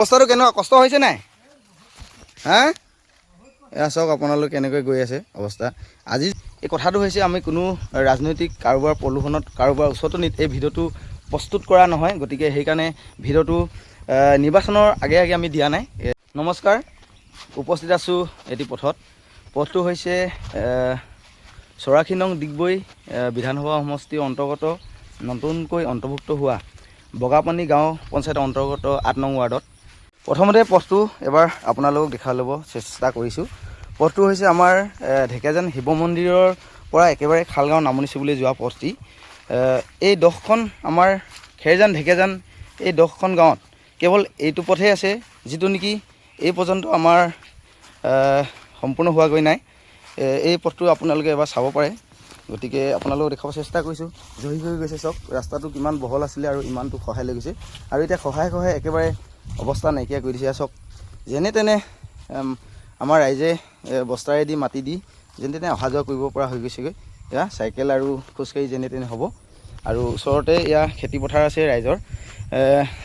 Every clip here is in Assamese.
অৱস্থাটো কেনেকুৱা কষ্ট হৈছে নাই হা এয়া চাওক আপোনালোক কেনেকৈ গৈ আছে অৱস্থা আজি এই কথাটো হৈছে আমি কোনো ৰাজনৈতিক কাৰোবাৰ প্ৰলোভনত কাৰোবাৰ ওচৰতো এই ভিডিঅ'টো প্ৰস্তুত কৰা নহয় গতিকে সেইকাৰণে ভিডিঅ'টো নিৰ্বাচনৰ আগে আগে আমি দিয়া নাই নমস্কাৰ উপস্থিত আছোঁ এটি পথটো হৈছে 84 নং ডিগবৈ বিধানসভা সমষ্টিৰ অন্তৰ্গত নতুনকৈ অন্তৰ্ভুক্ত হোৱা বগাপানী গাঁও পঞ্চায়তৰ অন্তৰ্গত 8 নং ৱাৰ্ডত প্ৰথমতে পথটো এবাৰ আপোনালোকক দেখাই ল'ব চেষ্টা কৰিছোঁ পথটো হৈছে আমাৰ ঢেকেজান শিৱ মন্দিৰৰ পৰা একেবাৰে খালগাঁও নামনিচুবলৈ যোৱা পথটি এই 10খন আমাৰ খেৰজান ঢেকেজান এই 10খন গাঁৱত কেৱল এইটো পথে আছে যিটো নেকি এই পৰ্যন্ত আমাৰ সম্পূৰ্ণ হোৱাগৈ নাই এই পথটো আপোনালোকে এবাৰ চাব পাৰে গতিকে আপোনালোকক দেখাব চেষ্টা কৰিছোঁ জহি হৈ গৈছে চাওক ৰাস্তাটো কিমান বহল আছিলে আৰু ইমানটো খহাই লৈ গৈছে আৰু এতিয়া খহাই একেবাৰে অৱস্থা নাইকিয়া কৰি দিছে চাওক যেনে তেনে আমাৰ ৰাইজে বস্তাৰেদি মাটি দি যেনে তেনে অহা যোৱা কৰিব পৰা হৈ গৈছেগৈ এয়া চাইকেল আৰু খোজকাঢ়ি যেনে তেনে হ'ব আৰু ওচৰতে এয়া খেতি পথাৰ আছে ৰাইজৰ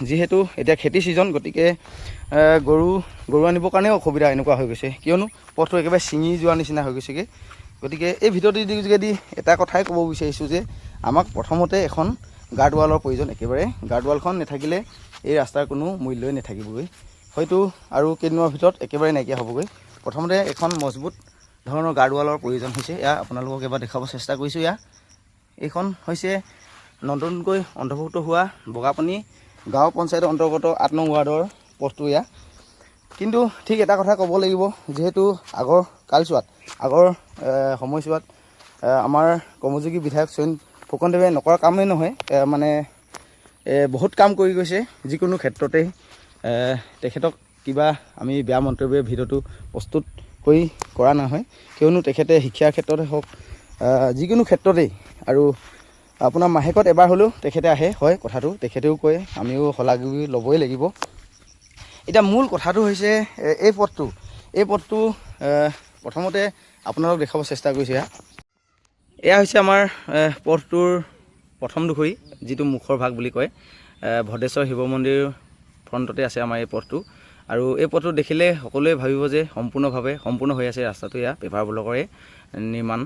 যিহেতু এতিয়া খেতি ছিজন গতিকে গৰু আনিবৰ কাৰণেও অসুবিধা এনেকুৱা হৈ গৈছে কিয়নো পথটো একেবাৰে ছিঙি যোৱা নিচিনা হৈ গৈছেগৈ গতিকে এই ভিডিঅ'টিৰ যোগেদি এটা কথাই ক'ব বিচাৰিছোঁ যে আমাক প্ৰথমতে এখন গাৰ্ডৱালৰ প্ৰয়োজন একেবাৰে গাৰ্ডৱালখন নাথাকিলে এই ৰাস্তাৰ কোনো মূল্যই নাথাকিবগৈ হয়তো আৰু কেইদিনৰ ভিতৰত একেবাৰে নাইকিয়া হ'বগৈ প্ৰথমতে এখন মজবুত ধৰণৰ গাৰ্ডৱালৰ প্ৰয়োজন হৈছে এয়া আপোনালোকক এবাৰ দেখাব চেষ্টা কৰিছোঁ এইখন হৈছে নতুনকৈ অন্তৰ্ভুক্ত হোৱা বগাপানী গাঁও পঞ্চায়তৰ অন্তৰ্গত 8 নং ৱাৰ্ডৰ পথটো কিন্তু ঠিক এটা কথা ক'ব লাগিব যিহেতু আগৰ কালচোৱাত আগৰ সময়ছোৱাত আমাৰ কৰ্মযোগী বিধায়ক চয়ন ফুকনদেৱে নকৰা কামেই নহয় মানে বহুত কাম কৰি গৈছে যিকোনো ক্ষেত্ৰতে তেখেতক কিবা আমি বেয়া মন্তব্যৰ ভিডিঅ'টো প্ৰস্তুত কৰি কৰা নহয় কিয়নো তেখেতে শিক্ষাৰ ক্ষেত্ৰতে হওক যিকোনো ক্ষেত্ৰতেই আৰু আপোনাৰ মাহেকত এবাৰ হ'লেও তেখেতে আহে হয় কথাটো তেখেতেও কয় আমিও শলাগি ল'বই লাগিব এতিয়া মূল কথাটো হৈছে এই পথটো প্ৰথমতে আপোনালোক দেখাব চেষ্টা কৰিছোঁ এয়া হৈছে আমাৰ পথটোৰ প্ৰথম দুখৰি যিটো মুখৰ ভাগ বুলি কয় ভদ্ৰেশ্বৰ শিৱ মন্দিৰ ফ্ৰণ্টতে আছে আমাৰ এই পথটো আৰু এই পথটো দেখিলে সকলোৱে ভাবিব যে সম্পূৰ্ণ হৈ আছে ৰাস্তাটো পেপাৰ ব্লকৰে নিৰ্মাণ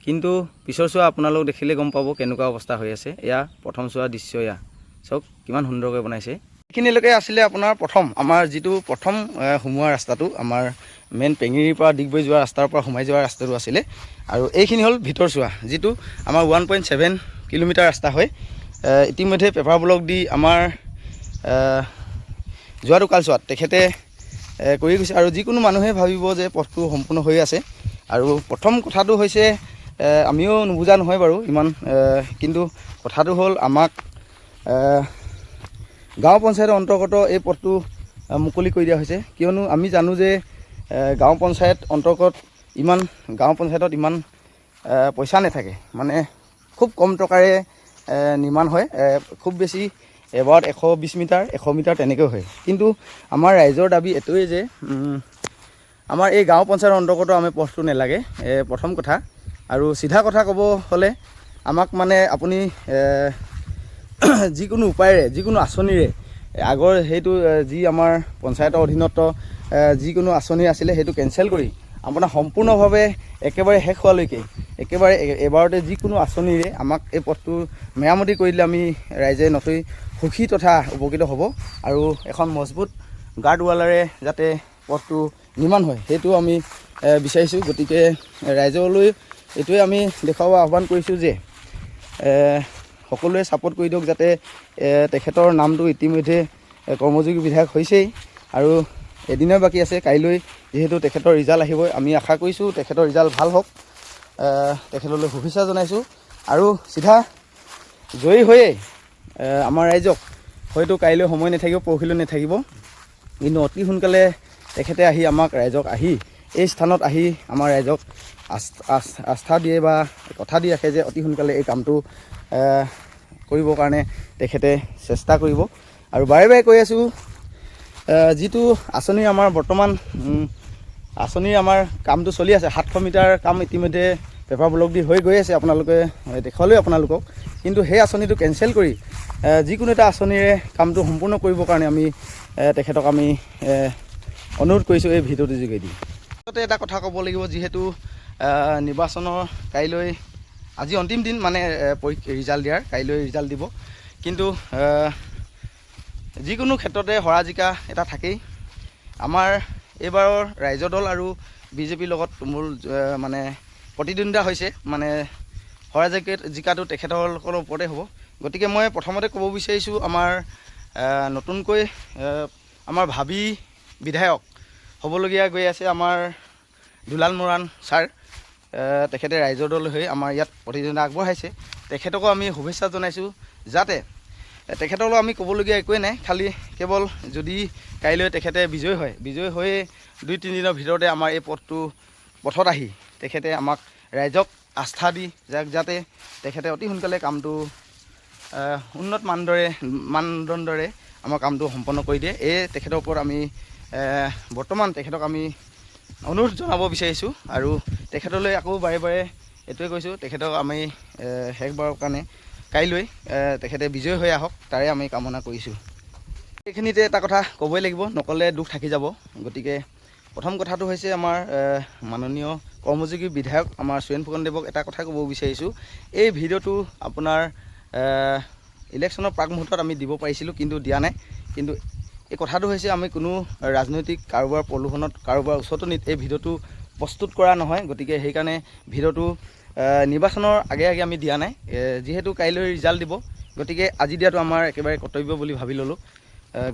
কিন্তু পিছৰ চোৱা আপোনালোক দেখিলে গম পাব কেনেকুৱা অৱস্থা হৈ আছে প্ৰথম চোৱা দৃশ্য চাওক কিমান সুন্দৰকৈ বনাইছে এইখিনিলৈকে আছিলে আপোনাৰ আমাৰ যিটো প্ৰথম সোমোৱা ৰাস্তাটো আমাৰ মেইন পেঙিৰিৰ পৰা ডিগবৈ যোৱা ৰাস্তাৰ পৰা সোমাই যোৱা ৰাস্তাটো আছিলে আৰু এইখিনি হ'ল ভিতৰ চোৱা যিটো আমাৰ 1.7 কিলোমিটাৰ ৰাস্তা হয় ইতিমধ্যে পেপাৰ ব্লক দি আমাৰ যোৱাটো কালচোৱাত তেখেতে কৰি গৈছে আৰু যিকোনো মানুহে ভাবিব যে পথটো সম্পূৰ্ণ হৈ আছে আৰু প্ৰথম কথাটো হৈছে আমিও নুবুজা নহয় বাৰু ইমান কিন্তু কথাটো হ'ল আমাক গাঁও পঞ্চায়তৰ অন্তৰ্গত এই পথটো মুকলি কৰি দিয়া হৈছে কিয়নো আমি জানো যে গাঁও পঞ্চায়তত ইমান পইচা নাথাকে মানে খুব কম টকাৰে নিৰ্মাণ হয় খুব বেছি এবাৰত 120 মিটাৰ 100 মিটাৰ তেনেকৈ হয় কিন্তু আমাৰ ৰাইজৰ দাবী এইটোৱেই যে আমাৰ এই গাঁও পঞ্চায়তৰ অন্তৰ্গত আমি পথটো নালাগে প্ৰথম কথা আৰু চিধা কথা ক'ব হ'লে আমাক মানে আপুনি যিকোনো উপায়েৰে যিকোনো আঁচনিৰে আগৰ সেইটো যি আমাৰ পঞ্চায়তৰ অধীনত যিকোনো আঁচনি আছিলে সেইটো কেঞ্চেল কৰি আপোনাৰ সম্পূৰ্ণভাৱে একেবাৰে শেষ হোৱালৈকে একেবাৰে এবাৰতে যিকোনো আঁচনিৰে আমাক এই পথটো মেৰামতি কৰি দিলে আমি ৰাইজে নথৈ সুখী তথা উপকৃত হ'ব আৰু এখন মজবুত গাৰ্ডৱালেৰে যাতে পথটো নিৰ্মাণ হয় সেইটো আমি বিচাৰিছোঁ গতিকে ৰাইজলৈ এইটোৱে আমি দেখুৱাব আহ্বান কৰিছোঁ যে সকলোৱে ছাপোৰ্ট কৰি দিয়ক যাতে তেখেতৰ নামটো ইতিমধ্যে কৰ্মযোগী বিধায়ক হৈছেই আৰু এদিনৰ বাকী আছে কাইলৈ যিহেতু তেখেতৰ ৰিজাল্ট আহিবই আমি আশা কৰিছোঁ তেখেতৰ ৰিজাল্ট ভাল হওক তেখেতলৈ শুভেচ্ছা জনাইছোঁ আৰু চিধা জয়ী হৈয়ে আমাৰ ৰাইজক হয়তো কাইলৈ সময় নাথাকিব পৰহিলৈ নাথাকিব কিন্তু অতি সোনকালে তেখেতে আহি আমাক ৰাইজক আহি এই স্থানত আহি আমাৰ ৰাইজক আস্থা দিয়ে বা কথা দি ৰাখে যে অতি সোনকালে এই কামটো কৰিবৰ কাৰণে তেখেতে চেষ্টা কৰিব আৰু বাৰে বাৰে কৈ আছোঁ যিটো আঁচনি আমাৰ বৰ্তমান আঁচনিৰ আমাৰ কামটো চলি আছে 700 মিটাৰ কাম ইতিমধ্যে পেপাৰ ব্লক দি হৈ গৈ আছে আপোনালোকে দেখালেও আপোনালোকক কিন্তু সেই আঁচনিটো কেঞ্চেল কৰি যিকোনো এটা আঁচনিৰে কামটো সম্পূৰ্ণ কৰিবৰ কাৰণে আমি তেখেতক আমি অনুৰোধ কৰিছোঁ এই ভিডিঅ'টোৰ যোগেদি। লগতে এটা কথা ক'ব লাগিব, যিহেতু নিৰ্বাচনৰ কাইলৈ আজি অন্তিম দিন, মানে ৰিজাল্ট দিয়াৰ, কাইলৈ ৰিজাল্ট দিব। কিন্তু যিকোনো ক্ষেত্ৰতে হৰা জিকা এটা থাকেই। আমাৰ এইবাৰৰ ৰাইজৰ দল আৰু বিজেপিৰ লগত মোৰ মানে প্ৰতিদ্বন্দ্বিতা হৈছে, মানে হৰা জিকাটো তেখেতসকলৰ ওপৰতে হ'ব। গতিকে মই প্ৰথমতে ক'ব বিচাৰিছোঁ, আমাৰ নতুনকৈ আমাৰ ভাবি বিধায়ক হ'বলগীয়া গৈ আছে আমাৰ দুলাল মৰাণ ছাৰ। তেখেতে ৰাইজৰ দল হৈ আমাৰ ইয়াত প্ৰতিদ্বন্দ্বিতা আগবঢ়াইছে। তেখেতকো আমি শুভেচ্ছা জনাইছোঁ। যাতে তেখেতলৈ আমি ক'বলগীয়া একোৱেই নাই, খালি কেৱল যদি কাইলৈ তেখেতে বিজয় হয়, বিজয় হৈ 2-3 দিনৰ ভিতৰতে আমাৰ এই পথত আহি তেখেতে আমাক ৰাইজক আস্থা দি যাতে তেখেতে অতি সোনকালে কামটো উন্নত মানদণ্ডৰে আমাৰ কামটো সম্পন্ন কৰি দিয়ে, এই তেখেতৰ ওপৰত আমি বৰ্তমান তেখেতক আমি অনুৰোধ জনাব বিচাৰিছোঁ। আৰু তেখেতলৈ আকৌ বাৰে বাৰে এইটোৱে কৈছোঁ, তেখেতক আমি শেষবাৰৰ কাৰণে কাইলৈ তেখেতে বিজয় হৈ আহক, তাৰে আমি কামনা কৰিছোঁ। এইখিনিতে এটা কথা ক'বই লাগিব, নক'লে দুখ থাকি যাব। গতিকে প্ৰথম কথাটো হৈছে, আমাৰ মাননীয় কৰ্মযোগী বিধায়ক আমাৰ সুৰেণ ফুকনদেৱক এটা কথা ক'ব বিচাৰিছোঁ। এই ভিডিঅ'টো আপোনাৰ ইলেকশ্যনৰ প্ৰাক মুহূৰ্তত আমি দিব পাৰিছিলোঁ, কিন্তু দিয়া নাই। কিন্তু এই কথাটো হৈছে, আমি কোনো ৰাজনৈতিক কাৰোবাৰ প্ৰলোভনত কাৰোবাৰ ওচৰতো এই ভিডিঅ'টো প্ৰস্তুত কৰা নহয়। গতিকে সেইকাৰণে ভিডিঅ'টো নিৰ্বাচনৰ আগে আগে আমি দিয়া নাই। যিহেতু কাইলৈ ৰিজাল্ট দিব, গতিকে আজি দিয়াটো আমাৰ একেবাৰে কৰ্তব্য বুলি ভাবি ল'লোঁ।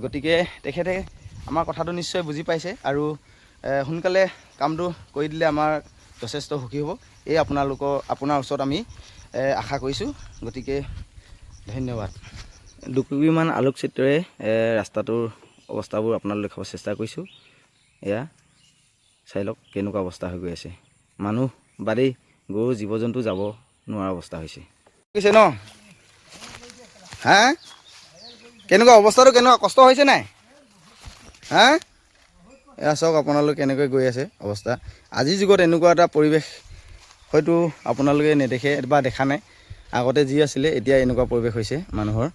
গতিকে তেখেতে আমাৰ কথাটো নিশ্চয় বুজি পাইছে আৰু সোনকালে কামটো কৰি দিলে আমাৰ যথেষ্ট সুখী হ'ব, এই আপোনাৰ ওচৰত আমি আশা কৰিছোঁ। গতিকে ধন্যবাদ। দুকুবিমান আলোকচিত্ৰৰে ৰাস্তাটোৰ অৱস্থাবোৰ আপোনালোকে দেখাব চেষ্টা কৰিছোঁ। এয়া চাই লওক কেনেকুৱা অৱস্থা হৈ গৈ আছে, মানুহ বাদেই গৰু জীৱ জন্তু যাব নোৱাৰা অৱস্থা হৈছে ন। হা, কেনেকুৱা অৱস্থাটো, কেনেকুৱা কষ্ট হৈছে নাই? হা, এয়া চাওক আপোনালোকে কেনেকৈ গৈ আছে অৱস্থা। আজিৰ যুগত এনেকুৱা এটা পৰিৱেশ হয়তো আপোনালোকে নেদেখে বা দেখা নাই। আগতে যি আছিলে, এতিয়া এনেকুৱা পৰিৱেশ হৈছে মানুহৰ।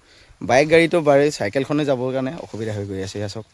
বাইক গাড়ীটো চাইকেলখনে যাবৰ কাৰণে অসুবিধা হৈ গৈ আছে। এয়া চাওক।